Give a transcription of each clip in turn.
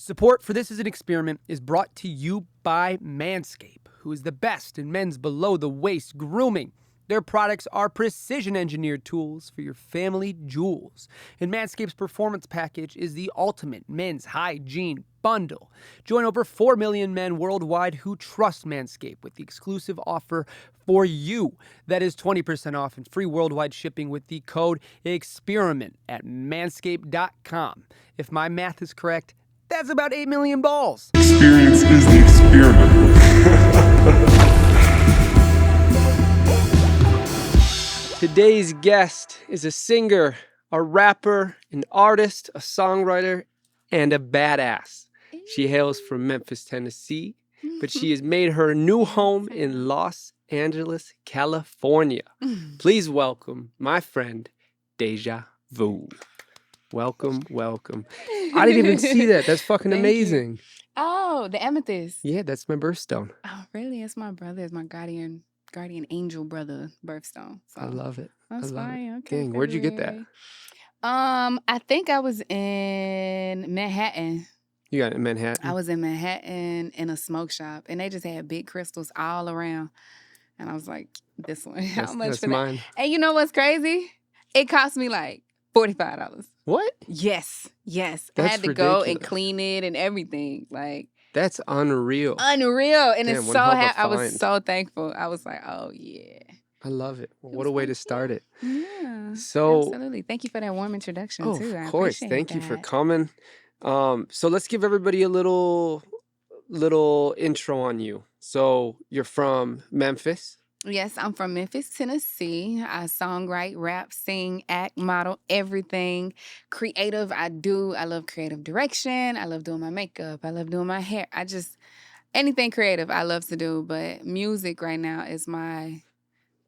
Support for This Is an Experiment is brought to you by Manscaped, who is the best in men's below-the-waist grooming. Their products are precision-engineered tools for your family jewels. And Manscaped's Performance Package is the ultimate men's hygiene bundle. Join over 4 million men worldwide who trust Manscaped with the exclusive offer for you. That is 20% off and free worldwide shipping with the code EXPERIMENT at manscaped.com. If my math is correct, that's about 8 million balls. Experience is the experiment. Today's guest is a singer, a rapper, an artist, a songwriter, and a badass. She hails from Memphis, Tennessee, but she has made her new home in Los Angeles, California. Please welcome my friend, Deja Vu. Welcome, welcome. I didn't even see that. That's fucking amazing. Oh, the amethyst. Yeah, that's my birthstone. Oh, really? It's my brother. It's my guardian angel brother birthstone. So I love it. that's I love fine. it. Okay. Dang, where'd you get that? February. I think I was in Manhattan. You got it in Manhattan? I was in Manhattan in a smoke shop, and they just had big crystals all around. And I was like, this one, how much that's for mine. that? And you know what's crazy? It cost me like $45. What? Yes. I That's had to go and ridiculous. clean it and everything. Like, That's unreal. unreal. And Damn, it's one so hell of a happy. I was find. so thankful. I was like, oh, yeah. I love it. Well, It what a was way fun. to start it. Yeah. So, Absolutely. Thank you for that warm introduction, oh, too. I of course. appreciate Thank you for that. coming. So let's give everybody a little intro on you. So you're from Memphis. Yes, I'm from Memphis, Tennessee. I songwrite, rap, sing, act, model, everything. Creative, I do. I love creative direction. I love doing my makeup. I love doing my hair. Anything creative I love to do. But music right now is my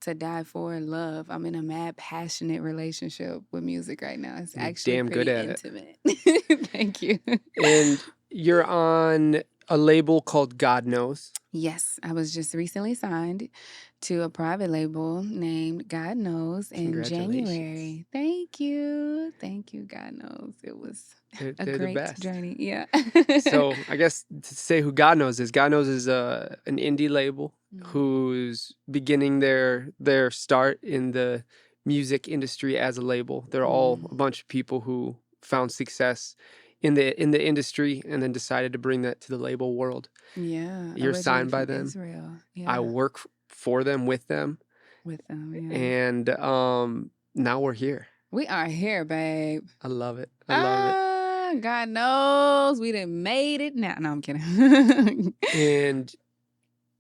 to die for love. I'm in a mad, passionate relationship with music right now. It's You're actually damn good pretty at intimate. Thank you. And you're on a label called God Knows. Yes, I was just recently signed to a private label named God Knows in Congratulations. January. Thank you. God Knows. It was They're a the great best. journey. Yeah. So I guess to say who God Knows is an indie label Mhm. who's beginning their start in the music industry as a label. They're all a bunch of people who found success in the industry and then decided to bring that to the label world. Yeah. You're originally signed by from them. Israel. I Yeah. work for them, with them, With them. Yeah. and now we're here. We are here, babe. I love it. I love it. God knows we done made it now. No, I'm kidding. And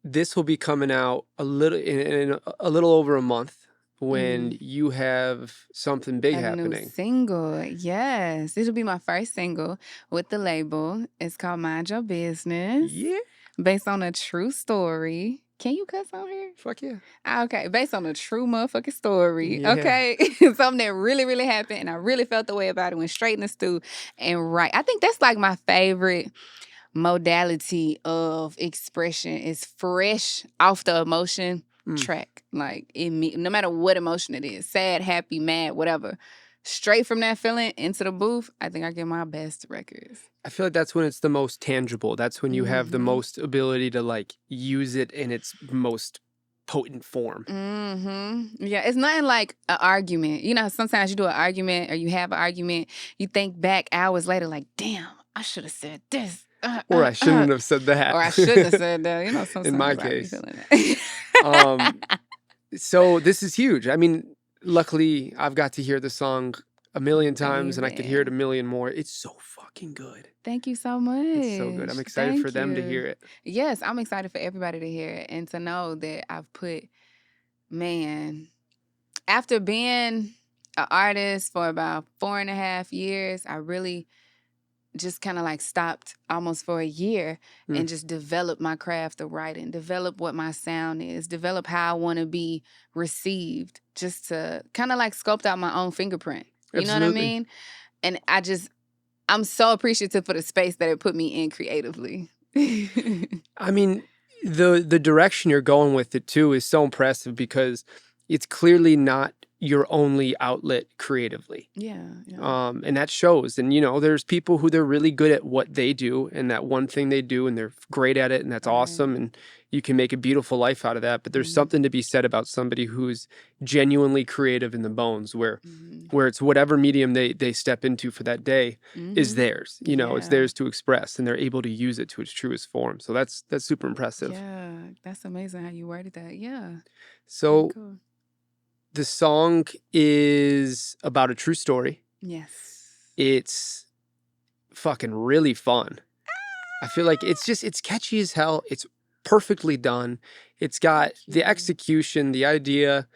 this will be coming out in a little over a month when you have something big A new happening. single. Yes. It'll be my first single with the label. It's called Mind Your Business. Yeah. Based on a true story. Can you cuss on here? Fuck yeah. Okay. Based on a true motherfucking story. Yeah. Okay. Something that really, really happened. And I really felt the way about it. Went straight in the stew and right. I think that's like my favorite modality of expression is fresh off the emotion track. Like no matter what emotion it is, sad, happy, mad, whatever. Straight from that feeling into the booth, I think I get my best records. I feel like that's when it's the most tangible. That's when you have the most ability to like use it in its most potent form. Yeah, it's nothing like an argument. You know, sometimes you do an argument or you have an argument, you think back hours later like, damn, I should have said this. Or I shouldn't have said that. Or I shouldn't have said that. You know, sometimes In my I be case. feeling that. So this is huge. I mean, luckily I've got to hear the song a million times and I could hear it a million more. It's so fucking good. Thank you so much. It's so good. I'm excited for them to hear it. Yes, I'm excited for everybody to hear it and to know that I've put, after being an artist for about 4.5 years, I really just kind of like stopped almost for a year and just developed my craft of writing, develop what my sound is, develop how I want to be received, just to kind of like sculpt out my own fingerprint. You know what I mean? And I'm so appreciative for the space that it put me in creatively. I mean, the direction you're going with it too is so impressive because it's clearly not your only outlet creatively. Yeah. And that shows. And, there's people who they're really good at what they do and that one thing they do, and they're great at it, and that's awesome. And you can make a beautiful life out of that. But there's something to be said about somebody who's genuinely creative in the bones, where it's whatever medium they step into for that day is theirs. It's theirs to express, and they're able to use it to its truest form. So that's super impressive. Yeah, that's amazing how you worded that. Yeah. So Very cool. the song is about a true story. Yes. It's fucking really fun. I feel like it's catchy as hell. It's perfectly done. It's got the execution, the idea.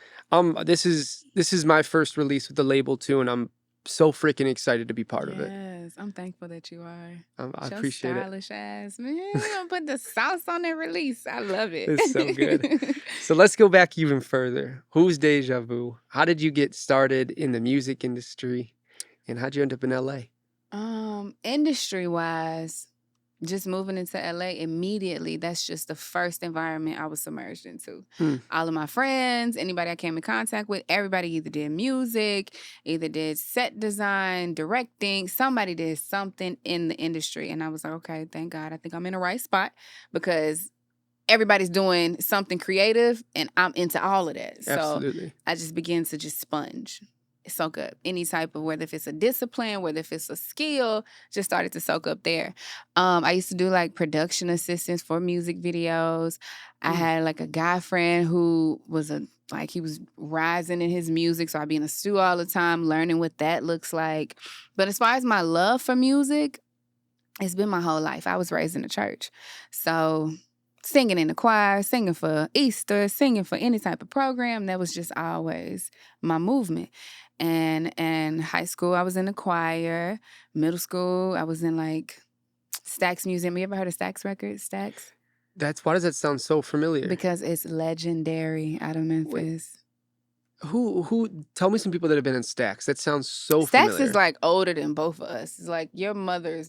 This is my first release with the label too, and I'm so freaking excited to be part of it. Yes, I'm thankful that you are. I appreciate it. Stylish ass, man. You gonna put the sauce on that release. I love it. It's so good. So let's go back even further. Who's Deja Vu? How did you get started in the music industry? And how'd you end up in LA? Industry wise, just moving into LA immediately, that's just the first environment I was submerged into. All of my friends, anybody I came in contact with, everybody either did music, either did set design, directing. Somebody did something in the industry. And I was like, okay, thank God. I think I'm in the right spot because everybody's doing something creative and I'm into all of that. Absolutely. So I just began to just sponge. Soak up any type of, whether if it's a discipline, whether if it's a skill, just started to soak up there. I used to do like production assistance for music videos. I had like a guy friend who was he was rising in his music. So I'd be in a studio all the time, learning what that looks like. But as far as my love for music, it's been my whole life. I was raised in the church. So singing in the choir, singing for Easter, singing for any type of program, that was just always my movement. And in high school, I was in the choir. Middle school, I was in like Stax Museum. You ever heard of Stax Records? Stax? Why does that sound so familiar? Because it's legendary out of Memphis. Who? Tell me some people that have been in Stax. That sounds so Stax familiar. is like older than both of us. It's like your mother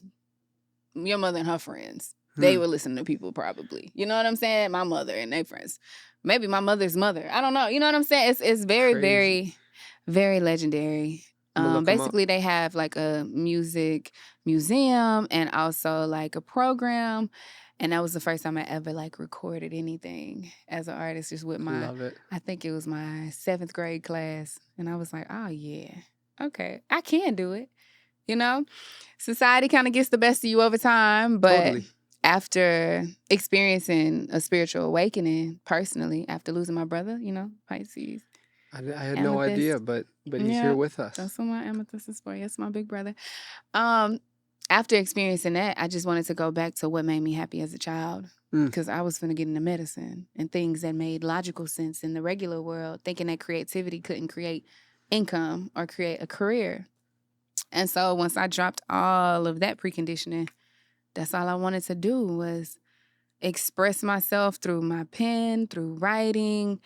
and her friends. They would listen to people probably. You know what I'm saying? My mother and their friends. Maybe my mother's mother. I don't know. You know what I'm saying? It's very, Crazy. very, very legendary. Basically, they have like a music museum and also like a program. And that was the first time I ever like recorded anything as an artist, just with Love it. I think it was my 7th grade class. And I was like, oh yeah, okay, I can do it. You know, society kind of gets the best of you over time, but Totally. After experiencing a spiritual awakening personally, after losing my brother, Pisces. I had no Amethyst. idea, but he's here with us. That's what my amethyst is for. Yes, my big brother. After experiencing that, I just wanted to go back to what made me happy as a child. Because I was finna get into medicine and things that made logical sense in the regular world, thinking that creativity couldn't create income or create a career. And so once I dropped all of that preconditioning, that's all I wanted to do was express myself through my pen, through writing.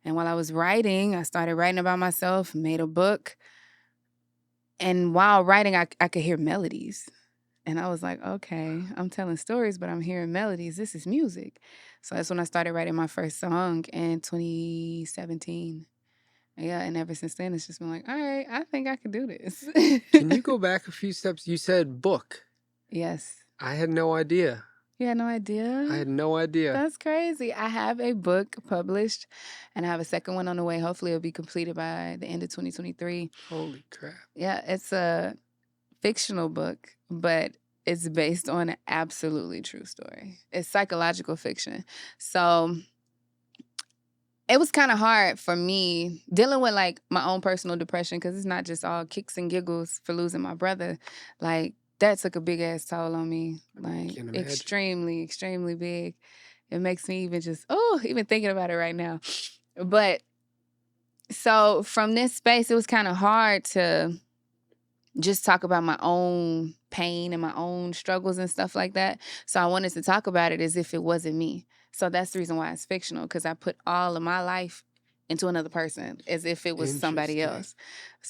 And while I was writing, I started writing about myself, made a book. And while writing, I could hear melodies. And I was like, okay, I'm telling stories, but I'm hearing melodies. This is music. So that's when I started writing my first song in 2017. Yeah, and ever since then, it's just been like, all right, I think I could do this. Can you go back a few steps? You said book. Yes. I had no idea. You had no idea? I had no idea. That's crazy. I have a book published, and I have a second one on the way. Hopefully, it'll be completed by the end of 2023. Holy crap. Yeah, it's a fictional book, but it's based on an absolutely true story. It's psychological fiction. So it was kind of hard for me dealing with like my own personal depression, because it's not just all kicks and giggles for losing my brother. Like, that took a big ass toll on me. Like, extremely, extremely big. It makes me even even thinking about it right now. But so from this space, it was kind of hard to just talk about my own pain and my own struggles and stuff like that. So I wanted to talk about it as if it wasn't me. So that's the reason why it's fictional, because I put all of my life into another person as if it was somebody else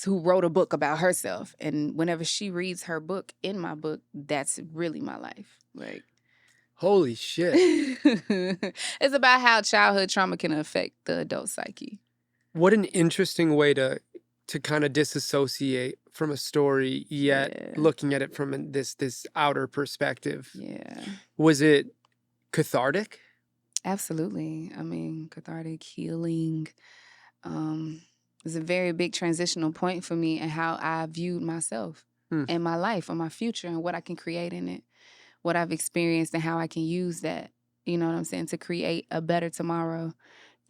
who wrote a book about herself. And whenever she reads her book in my book, that's really my life. Like, holy shit. It's about how childhood trauma can affect the adult psyche. What an interesting way to to kind of disassociate from a story, yet Yeah. looking at it from this outer perspective. Yeah. Was it cathartic? Absolutely. I mean, cathartic healing was a very big transitional point for me and how I viewed myself and my life or my future and what I can create in it, what I've experienced and how I can use that, you know what I'm saying, to create a better tomorrow.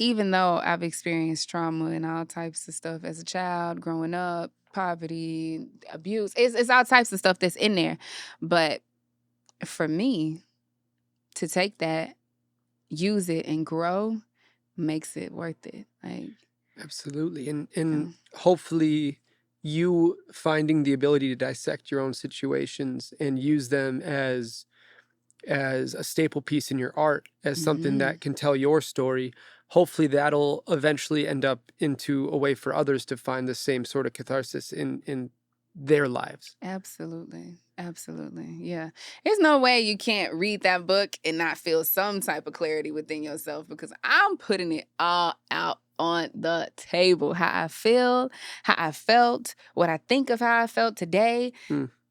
Even though I've experienced trauma and all types of stuff as a child, growing up, poverty, abuse, it's all types of stuff that's in there. But for me, to take that, use it, and grow makes it worth it. Like, Absolutely. And hopefully you finding the ability to dissect your own situations and use them as a staple piece in your art, as something that can tell your story. Hopefully that'll eventually end up into a way for others to find the same sort of catharsis in their lives. Absolutely. Absolutely. Yeah. There's no way you can't read that book and not feel some type of clarity within yourself, because I'm putting it all out on the table. How I feel, how I felt, what I think of how I felt today,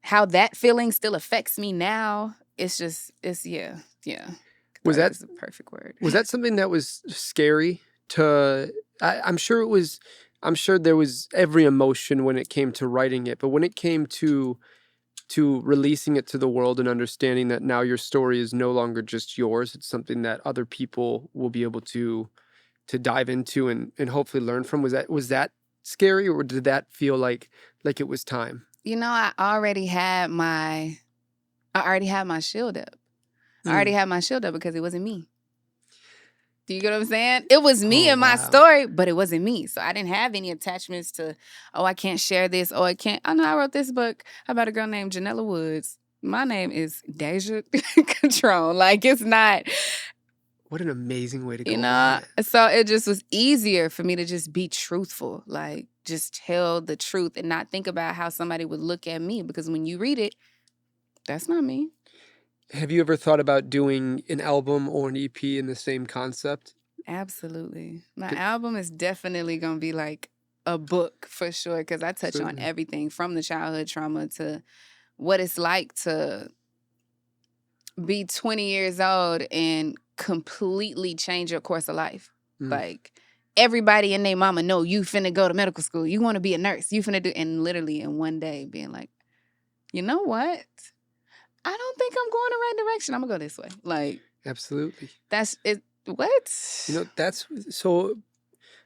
how that feeling still affects me now. It's yeah. Was that the perfect word? Was that something that was scary to? I'm sure it was. I'm sure there was every emotion when it came to writing it, but when it came to releasing it to the world and understanding that now your story is no longer just yours, it's something that other people will be able to dive into and hopefully learn from. Was that scary, or did that feel like it was time? You know, I already had my shield up. I already had my shield up because it wasn't me. Do you get what I'm saying? It was me and my story, but it wasn't me. So I didn't have any attachments to, I can't share this. I can't. I know I wrote this book about a girl named Janella Woods. My name is Deja Control. Like, it's not. What an amazing way to go. You know, so it just was easier for me to just be truthful. Like, just tell the truth and not think about how somebody would look at me. Because when you read it, that's not me. Have you ever thought about doing an album or an EP in the same concept? Absolutely. My album is definitely going to be like a book for sure, because I touch on everything from the childhood trauma to what it's like to be 20 years old and completely change your course of life. Like, everybody and their mama know you finna go to medical school. You want to be a nurse. You finna do, and literally in one day being like, you know what? I don't think I'm going the right direction. I'm gonna go this way. Like, absolutely. That's it. What? You know, that's so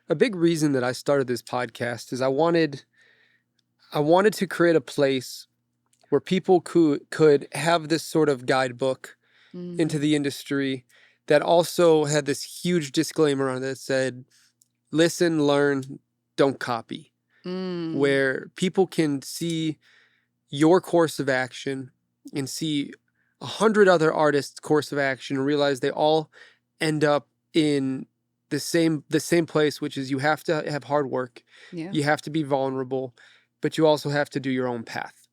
a big reason that I started this podcast is I wanted to create a place where people could have this sort of guidebook into the industry that also had this huge disclaimer on it that said, listen, learn, don't copy. Where people can see your course of action and see 100 other artists' course of action and realize they all end up in the same place, which is you have to have hard work. Yeah. You have to be vulnerable, but you also have to do your own path.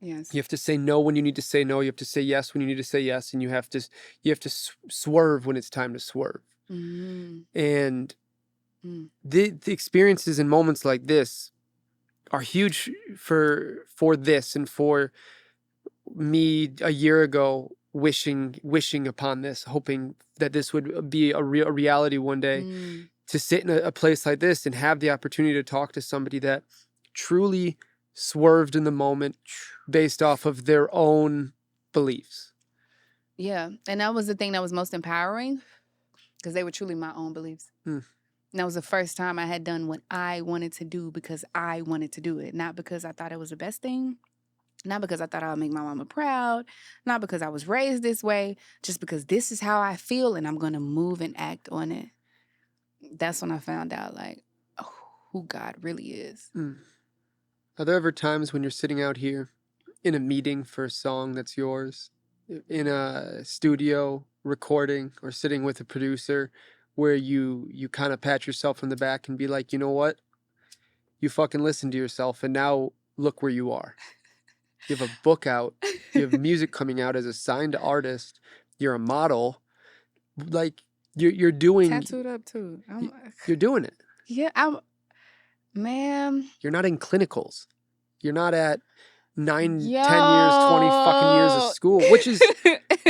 Yes. You have to say no when you need to say no. You have to say yes when you need to say yes, and you have to swerve when it's time to swerve. And the experiences and moments like this are huge for this and for me a year ago, wishing upon this, hoping that this would be a reality one day, to sit in a place like this and have the opportunity to talk to somebody that truly swerved in the moment based off of their own beliefs. Yeah. And that was the thing that was most empowering, because they were truly my own beliefs. And that was the first time I had done what I wanted to do because I wanted to do it, not because I thought it was the best thing, not because I thought I would make my mama proud, not because I was raised this way, just because this is how I feel and I'm going to move and act on it. That's when I found out, like, who God really is. Are there ever times when you're sitting out here in a meeting for a song that's yours, in a studio recording, or sitting with a producer, where you kind of pat yourself on the back and be like, you know what? You fucking listened to yourself, and now look where you are. You have a book out. You have music coming out as a signed artist. You're a model. Like, you're doing... Tattooed up, too. You're doing it. Yeah, Man, You're not in clinicals. You're not at 9, 10 years, 20 fucking years of yo. school, which is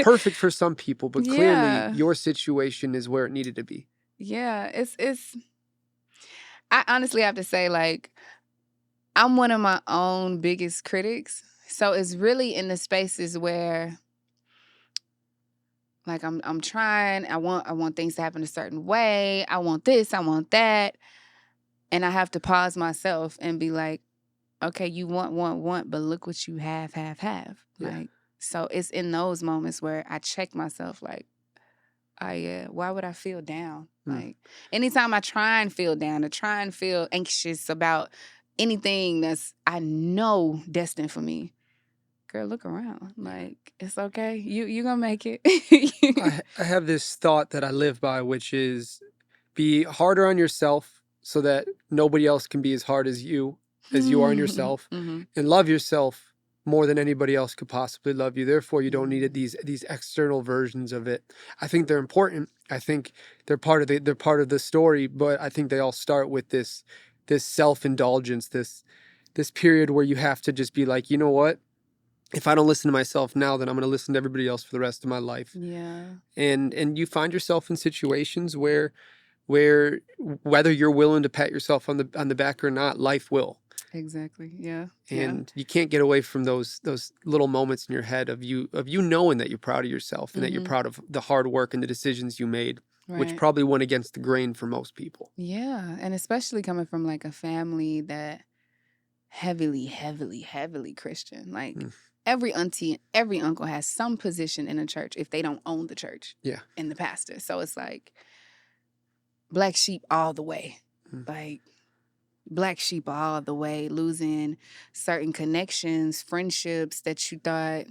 perfect for some people, but clearly Yeah. your situation is where it needed to be. Yeah, it's I honestly have to say, like, I'm one of my own biggest critics. So it's really in the spaces where, like, I'm trying, I want things to happen a certain way. I want this, I want that. And I have to pause myself and be like, okay, you want, but look what you have. Yeah. Like, so it's in those moments where I check myself, like, oh yeah, why would I feel down? Like, anytime I try and feel down or try and feel anxious about anything that's I know destined for me, girl, look around. Like, it's okay. You gonna make it. I have this thought that I live by, which is be harder on yourself so that nobody else can be as hard as you are on yourself, Mhm. and love yourself more than anybody else could possibly love you. Therefore, you don't need these external versions of it. I think they're important. I think they're part of the story, but I think they all start with this self-indulgence, this period where you have to just be like, you know what? If I don't listen to myself now, then I'm going to listen to everybody else for the rest of my life. Yeah. And you find yourself in situations where whether you're willing to pat yourself on the back or not, life will. Exactly. Yeah. And you can't get away from those little moments in your head of you knowing that you're proud of yourself and that you're proud of the hard work and the decisions you made, which Right. probably went against the grain for most people. Yeah. And especially coming from like a family that heavily Christian. Like every auntie and every uncle has some position in a church if they don't own the church. Yeah. And the pastor. So it's like black sheep all the way. Like black sheep all the way, losing certain connections, friendships that you thought,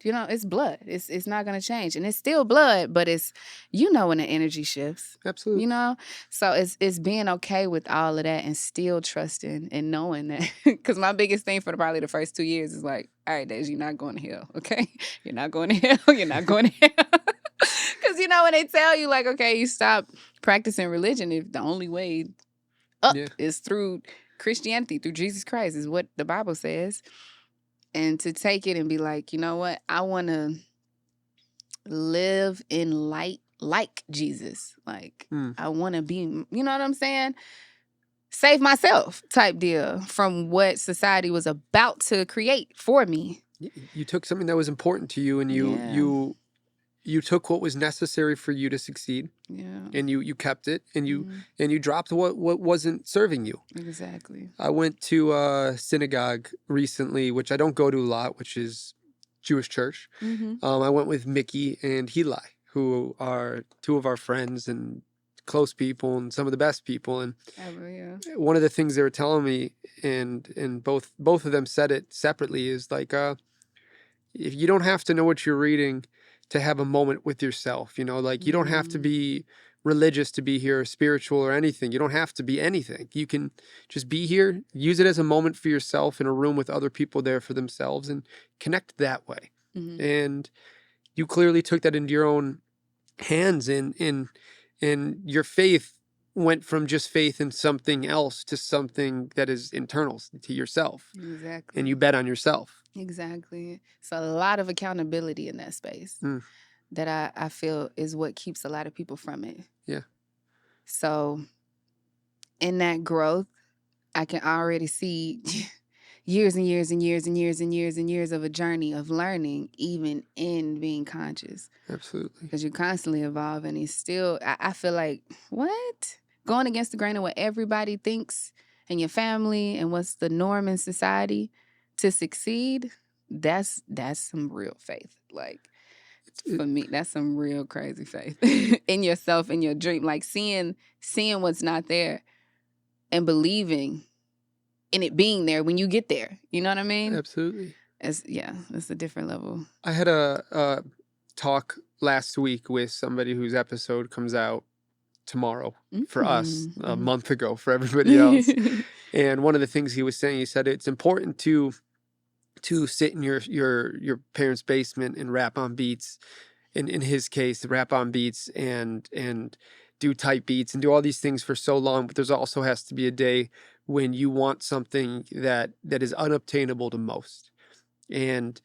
it's blood. It's not gonna change. And it's still blood, but it's when the energy shifts. Absolutely. So it's being okay with all of that and still trusting and knowing that. Because my biggest thing for probably the first 2 years is like, all right, Deja, you're not going to hell, okay? You're not going to hell. You're not going to hell. Because when they tell you like, okay, you stop practicing religion, if the only way up is through Christianity, through Jesus Christ, is what the Bible says. And to take it and be like, you know what? I want to live in light like Jesus. Like, I want to be, you know what I'm saying? Save myself type deal from what society was about to create for me. You took something that was important to you and you took what was necessary for you to succeed. Yeah. And you kept it and you dropped what wasn't serving you. Exactly. I went to a synagogue recently, which I don't go to a lot, which is Jewish church. I went with Mickey and Heli, who are two of our friends and close people and some of the best people. And one of the things they were telling me, and both of them said it separately, is like, if you don't have to know what you're reading to have a moment with yourself, like you don't have to be religious to be here, or spiritual or anything. You don't have to be anything. You can just be here, use it as a moment for yourself in a room with other people there for themselves and connect that way. And you clearly took that into your own hands and your faith went from just faith in something else to something that is internal to yourself. Exactly. And you bet on yourself. Exactly. So a lot of accountability in that space that I feel is what keeps a lot of people from it. Yeah. So in that growth, I can already see years and years and years and years and years and years of a journey of learning, even in being conscious. Absolutely. Because you're constantly evolving. It's still, I feel like, what? Going against the grain of what everybody thinks and your family and what's the norm in society to succeed, that's some real faith. Like, for me, that's some real crazy faith in yourself, in your dream. Like seeing what's not there and believing in it being there when you get there. You know what I mean? Absolutely. It's a different level. I had a talk last week with somebody whose episode comes out tomorrow for us, a month ago for everybody else. And one of the things he was saying, he said it's important to sit in your parents' basement and rap on beats. In his case, rap on beats and do type beats and do all these things for so long. But there's also has to be a day when you want something that is unobtainable to most, and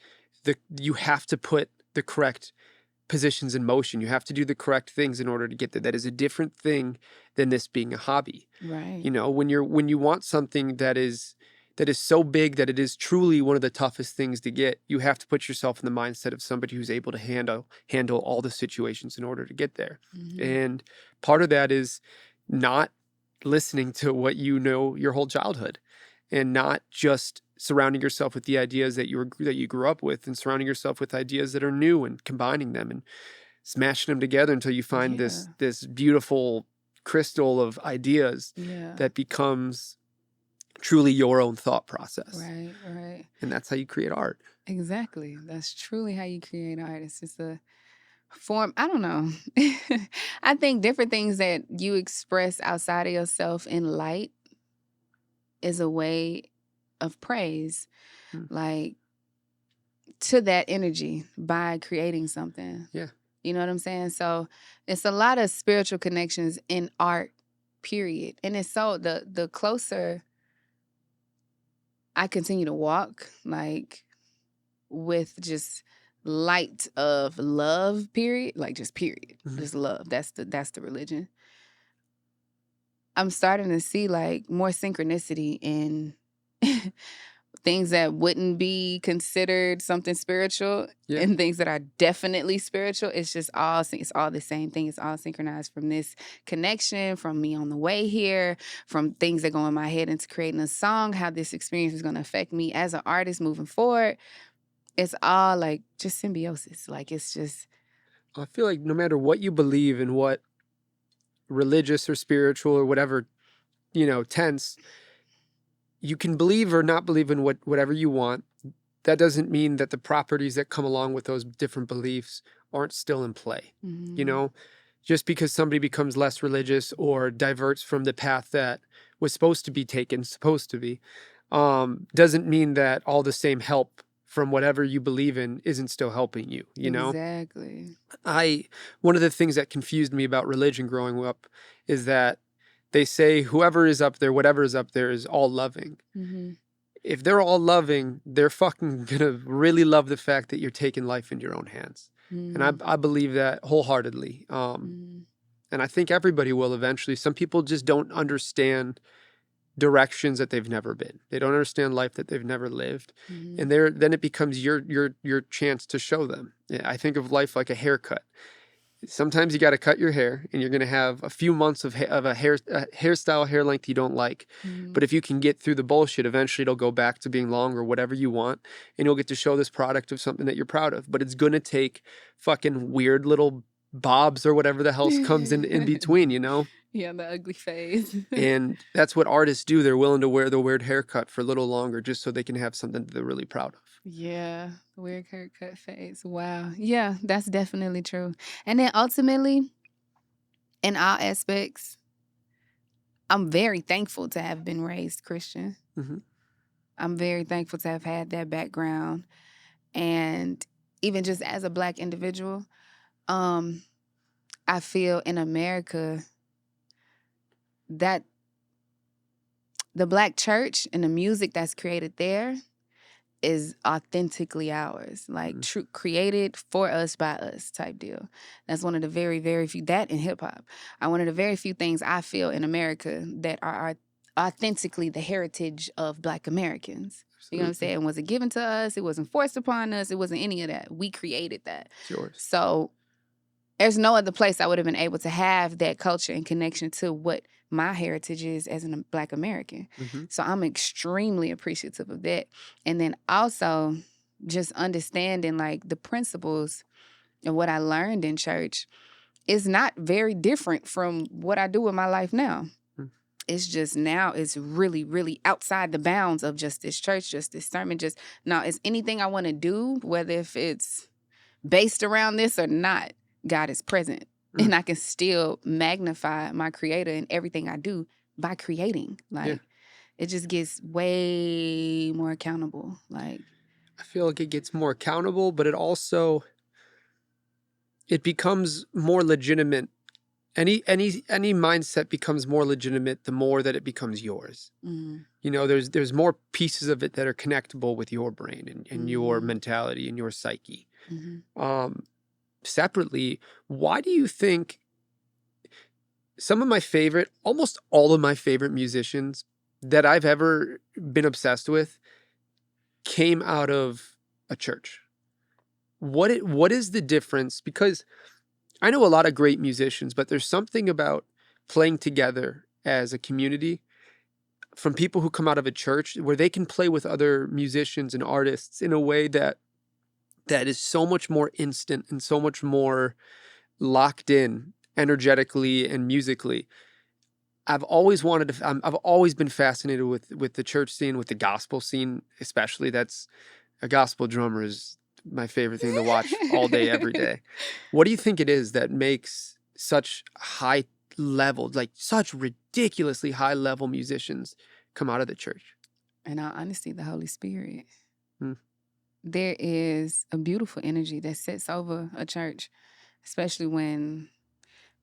you have to put the correct positions in motion. You have to do the correct things in order to get there. That is a different thing than this being a hobby. Right. You know, when you want something that is so big that it is truly one of the toughest things to get, you have to put yourself in the mindset of somebody who's able to handle all the situations in order to get there. Mm-hmm. And part of that is not listening to what you know your whole childhood, and not just surrounding yourself with the ideas that you grew up with, and surrounding yourself with ideas that are new and combining them and smashing them together until you find this beautiful crystal of ideas that becomes truly your own thought process. Right, right. And that's how you create art. Exactly. That's truly how you create art. It's just a form. I don't know. I think different things that you express outside of yourself in light is a way of praise, like to that energy by creating something. Yeah. You know what I'm saying? So it's a lot of spiritual connections in art, period. And it's so the closer I continue to walk, like with just light of love, period, like just period, just love. That's the religion. I'm starting to see like more synchronicity in things that wouldn't be considered something spiritual and things that are definitely spiritual. It's just it's all the same thing. It's all synchronized from this connection, from me on the way here, from things that go in my head into creating a song, how this experience is going to affect me as an artist moving forward. It's all like just symbiosis. Like it's just. I feel like no matter what you believe in, what religious or spiritual or whatever, tense, you can believe or not believe in whatever you want. That doesn't mean that the properties that come along with those different beliefs aren't still in play. Just because somebody becomes less religious or diverts from the path that was supposed to be, doesn't mean that all the same help from whatever you believe in isn't still helping you, know? Exactly. One of the things that confused me about religion growing up is that they say whoever is up there, whatever is up there, is all loving. If they're all loving, they're fucking gonna really love the fact that you're taking life into your own hands. And I believe that wholeheartedly. And I think everybody will eventually. Some people just don't understand directions that they've never been. They don't understand life that they've never lived. And then it becomes your chance to show them. I think of life like a haircut. Sometimes you got to cut your hair, and you're going to have a few months of a hairstyle, hair length you don't like. But if you can get through the bullshit, eventually it'll go back to being long or whatever you want, and you'll get to show this product of something that you're proud of. But it's going to take fucking weird little bobs or whatever the hell comes in between, Yeah, the ugly phase. And that's what artists do. They're willing to wear the weird haircut for a little longer just so they can have something that they're really proud of. Yeah, weird haircut phase. Wow. Yeah, that's definitely true. And then ultimately, in all aspects, I'm very thankful to have been raised Christian. I'm very thankful to have had that background. And even just as a Black individual, I feel in America that the Black church and the music that's created there is authentically ours, like created for us by us type deal. That's one of the very, very few, that in hip hop, are one of the very few things I feel in America that are authentically the heritage of Black Americans. You know what I'm saying? Was it given to us? It wasn't forced upon us. It wasn't any of that. We created that. It's yours. So there's no other place I would have been able to have that culture and connection to what my heritage is as a Black American. So I'm extremely appreciative of that. And then also just understanding like the principles and what I learned in church is not very different from what I do in my life now. It's just now it's really, really outside the bounds of just this church, just this sermon, just now it's anything I want to do, whether if it's based around this or not, God is present. And I can still magnify my creator in everything I do by creating. Like, it just gets way more accountable. Like, I feel like it gets more accountable, but it becomes more legitimate any mindset becomes more legitimate the more that it becomes yours. Mm. You know, there's more pieces of it that are connectable with your brain and your Mhm. mentality and your psyche. Mhm. Separately, why do you think almost all of my favorite musicians that I've ever been obsessed with came out of a church? What is the difference? Because I know a lot of great musicians, but there's something about playing together as a community from people who come out of a church where they can play with other musicians and artists in a way that is so much more instant and so much more locked in energetically and musically. I've always I've always been fascinated with the church scene, with the gospel scene, especially. That's a gospel drummer is my favorite thing to watch all day, every day. What do you think it is that makes such high level, like such ridiculously high level musicians come out of the church? In all honesty, the Holy Spirit. Hmm. There is a beautiful energy that sits over a church, especially when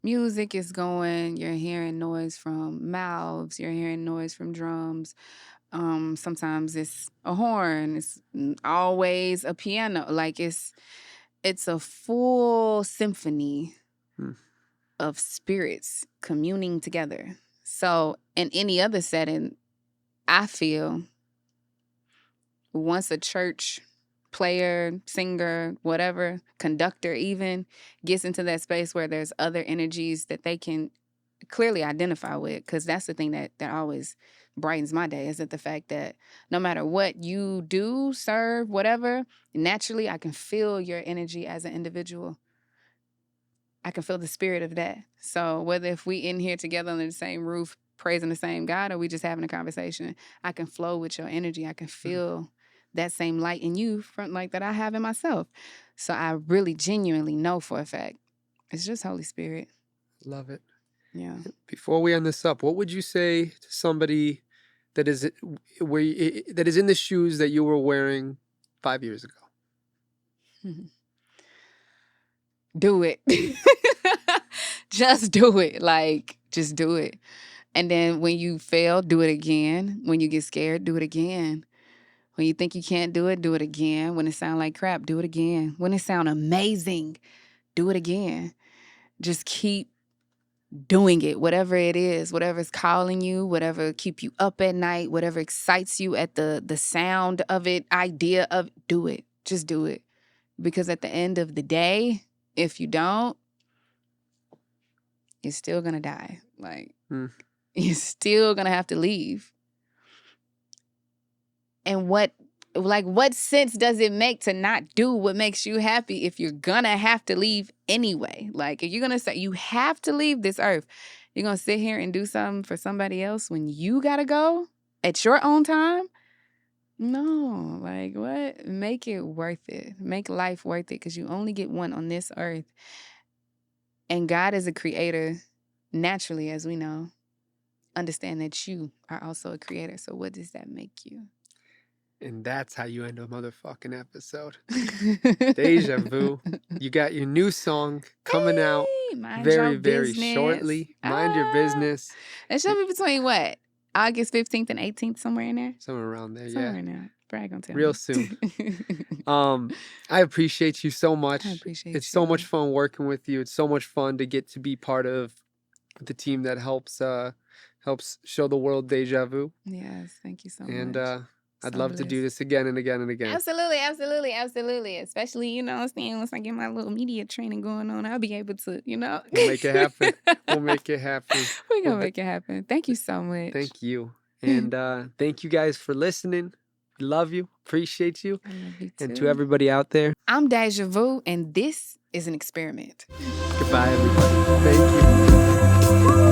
music is going, you're hearing noise from mouths, you're hearing noise from drums. Sometimes it's a horn, it's always a piano. Like it's a full symphony Hmm. of spirits communing together. So in any other setting, I feel once a church player, singer, whatever, conductor even gets into that space where there's other energies that they can clearly identify with, because that's the thing that always brightens my day, is that the fact that no matter what you do, serve, whatever, naturally I can feel your energy as an individual. I can feel the spirit of that. So whether if we in here together under the same roof praising the same God, or we just having a conversation, I can flow with your energy. I can feel that same light in you from like that I have in myself. So I really genuinely know for a fact it's just Holy Spirit. Love it. Yeah. Before we end this up, what would you say to somebody that is that is in the shoes that you were wearing 5 years ago? Do it. Just do it. Like, just do it. And then when you fail, do it again. When you get scared, do it again. When you think you can't do it again. When it sound like crap, do it again. When it sound amazing, do it again. Just keep doing it, whatever it is, whatever's calling you, whatever keep you up at night, whatever excites you at the sound of it, idea of, do it. Just do it. Because at the end of the day, if you don't, you're still gonna die. Like, you're still gonna have to leave. And what sense does it make to not do what makes you happy if you're gonna have to leave anyway? Like, if you're gonna say you have to leave this earth, you're gonna sit here and do something for somebody else when you gotta go at your own time? No, like, what? Make it worth it. Make life worth it, because you only get one on this earth. And God is a creator, naturally, as we know. Understand that you are also a creator. So what does that make you? And that's how you end a motherfucking episode. Deja Vu. You got your new song coming out very, very shortly. Mind your business. It should be between what? August 15th and 18th, somewhere in there? Somewhere around there, somewhere in there. Brad gonna tell real me. soon. I appreciate you so much. I appreciate it's so you. much fun working with you. It's so much fun to get to be part of the team that helps show the world Deja Vu. Yes, thank you so And much. I'd So love to do blessed. this again and again and again. Absolutely, absolutely, absolutely. Especially, you know what I'm saying, once I get my little media training going on, I'll be able to, you know. We'll make it happen. We'll make it happen. We're going to make it happen. Thank you so much. Thank you. And thank you guys for listening. We love you. Appreciate you. I love you too. And to everybody out there, I'm Dajha Vu, and this is an experiment. goodbye, everybody. Thank you.